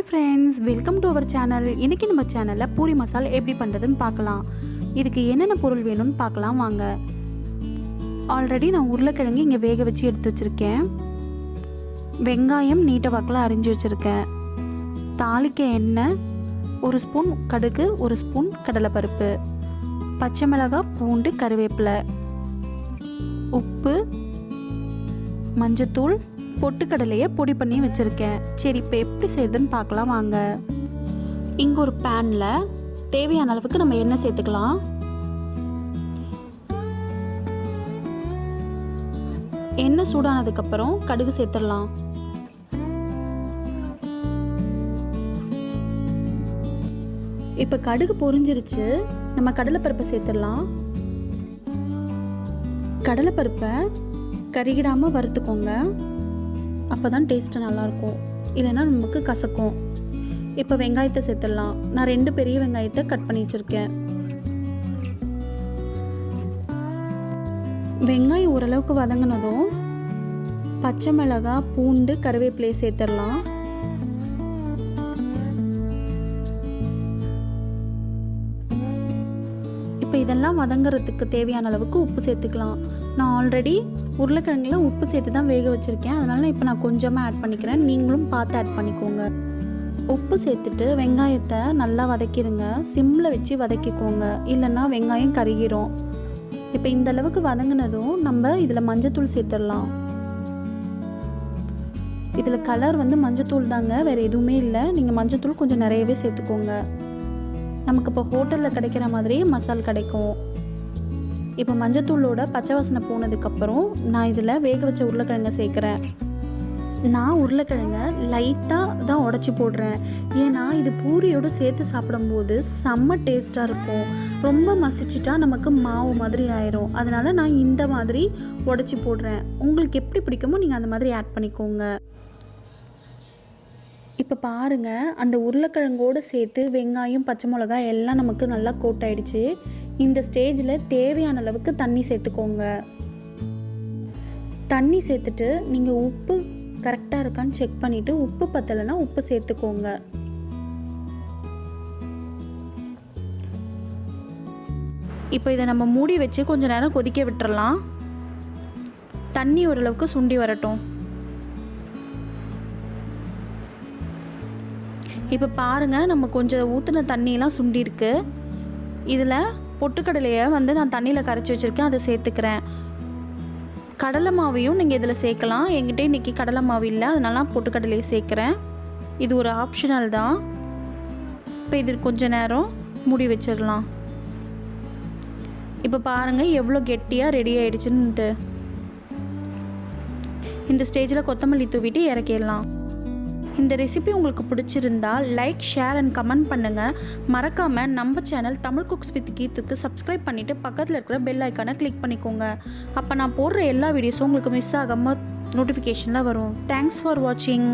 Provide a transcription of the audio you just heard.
Friends, welcome to our channel. இன்றைக்கி நம்ம சேனலில் பூரி மசால் எப்படி பண்ணுறதுன்னு பார்க்கலாம். இதுக்கு என்னென்ன பொருள் வேணும்னு பார்க்கலாம் வாங்க. ஆல்ரெடி நான் உருளைக்கிழங்கு இங்கே வேக வச்சு எடுத்து வச்சுருக்கேன். வெங்காயம் நீட்ட வாக்கில் அரிஞ்சு வச்சுருக்கேன். தாளிக்க எண்ணெய், 1 ஸ்பூன் கடுகு, 1 ஸ்பூன் கடலைப்பருப்பு, பச்சை மிளகாய், பூண்டு, கருவேப்பிலை, உப்பு, மஞ்சத்தூள், பொட்டுக்கடலையை பொடி பண்ணி வச்சுருக்கேன். சரி, இப்போ எப்படி செய்யுதுன்னு பார்க்கலாம் வாங்க. இங்கே ஒரு பேனில் தேவையான அளவுக்கு நம்ம எண்ணெய் சேர்த்துக்கலாம். எண்ணெய் சூடானதுக்கப்புறம் கடுகு சேர்த்துடலாம். இப்போ கடுகு பொரிஞ்சிருச்சு. நம்ம கடலைப்பருப்பை சேர்த்துடலாம். கடலைப்பருப்பை கருகிடாமல் வறுத்துக்கோங்க. அப்போ தான் டேஸ்ட்டு நல்லாயிருக்கும், இல்லைன்னா நமக்கு கசக்கும். இப்போ வெங்காயத்தை சேர்த்துடலாம். நான் 2 பெரிய வெங்காயத்தை கட் பண்ணி வச்சுருக்கேன். வெங்காயம் ஓரளவுக்கு வதங்கினதும் பச்சை மிளகாய், பூண்டு, கருவேப்பிலையை சேர்த்துடலாம். இப்போ இதெல்லாம் வதங்குறதுக்கு தேவையான அளவுக்கு உப்பு சேர்த்துக்கலாம். நான் ஆல்ரெடி உருளைக்கிழங்குல உப்பு சேர்த்து தான் வேக வச்சுருக்கேன். அதனால் இப்போ நான் கொஞ்சமாக ஆட் பண்ணிக்கிறேன். நீங்களும் பார்த்து ஆட் பண்ணிக்கோங்க. உப்பு சேர்த்துட்டு வெங்காயத்தை நல்லா வதக்கிடுங்க. சிம்மில் வச்சு வதக்கிக்கோங்க, இல்லைன்னா வெங்காயம் கருகிரும். இப்போ இந்த அளவுக்கு வதங்கினதும் நம்ம இதில் மஞ்சத்தூள் சேர்த்துடலாம். இதில் கலர் மஞ்சத்தூள் தாங்க, வேறு எதுவுமே இல்லை. நீங்கள் மஞ்சத்தூள் கொஞ்சம் நிறையவே சேர்த்துக்கோங்க. நமக்கு இப்போ ஹோட்டலில் கிடைக்கிற மாதிரி மசால் கிடைக்கும். இப்போ மஞ்சத்தூளோட பச்சை வாசனை போனதுக்கப்புறம் நான் இதில் வேக வச்ச உருளைக்கிழங்கை சேர்க்குறேன். நான் உருளைக்கிழங்கை லைட்டாக தான் உடச்சி போடுறேன். ஏன்னா இது பூரியோடு சேர்த்து சாப்பிடும்போது செம்ம டேஸ்ட்டாக இருக்கும். ரொம்ப மசிச்சிட்டா நமக்கு மாவு மாதிரி ஆயிரும். அதனால் நான் இந்த மாதிரி உடச்சி போடுறேன். உங்களுக்கு எப்படி பிடிக்குமோ நீங்கள் அந்த மாதிரி ஆட் பண்ணிக்கோங்க. இப்போ பாருங்கள், அந்த உருளைக்கிழங்கோடு சேர்த்து வெங்காயம், பச்சை மிளகாய் எல்லாம் நமக்கு நல்லா கோட் ஆயிடுச்சு. இந்த ஸ்டேஜில் தேவையான அளவுக்கு தண்ணி சேர்த்துக்கோங்க. தண்ணி சேர்த்துட்டு நீங்கள் உப்பு கரெக்டாக இருக்கான்னு செக் பண்ணிவிட்டு உப்பு பத்தலைன்னா உப்பு சேர்த்துக்கோங்க. இப்போ இதை நம்ம மூடி வச்சு கொஞ்சம் நேரம் கொதிக்க விட்டுறலாம். தண்ணி ஓரளவுக்கு சுண்டி வரட்டும். இப்போ பாருங்கள், நம்ம கொஞ்சம் ஊற்றின தண்ணியெலாம் சுண்டிருக்கு. இதில் பொட்டுக்கடலையை நான் தண்ணியில் கரைச்சி வச்சுருக்கேன், அதை சேர்த்துக்கிறேன். கடலை மாவையும் நீங்கள் இதில் சேர்க்கலாம். என்கிட்ட இன்றைக்கி கடலை மாவு இல்லை, அதனால நான் பொட்டுக்கடலையை சேர்க்குறேன். இது ஒரு ஆப்ஷனல் தான். இப்போ இது கொஞ்சம் நேரம் மூடி வச்சிடலாம். இப்போ பாருங்கள் எவ்வளோ கெட்டியாக ரெடி ஆகிடுச்சுன்னுட்டு. இந்த ஸ்டேஜில் கொத்தமல்லி தூவிட்டு இறக்கிடலாம். இந்த ரெசிபி உங்களுக்கு பிடிச்சிருந்தா லைக், ஷேர் அண்ட் கமெண்ட் பண்ணுங்கள். மறக்காமல் நம்ம சேனல் தமிழ் குக்ஸ் வித் கீத்துக்கு சப்ஸ்கிரைப் பண்ணிவிட்டு பக்கத்தில் இருக்கிற பெல் ஐக்கானை கிளிக் பண்ணிக்கோங்க. அப்போ நான் போடுற எல்லா வீடியோஸும் உங்களுக்கு மிஸ் ஆகாமல் நோட்டிஃபிகேஷனில் வரும். தேங்க்ஸ் ஃபார் வாட்சிங்.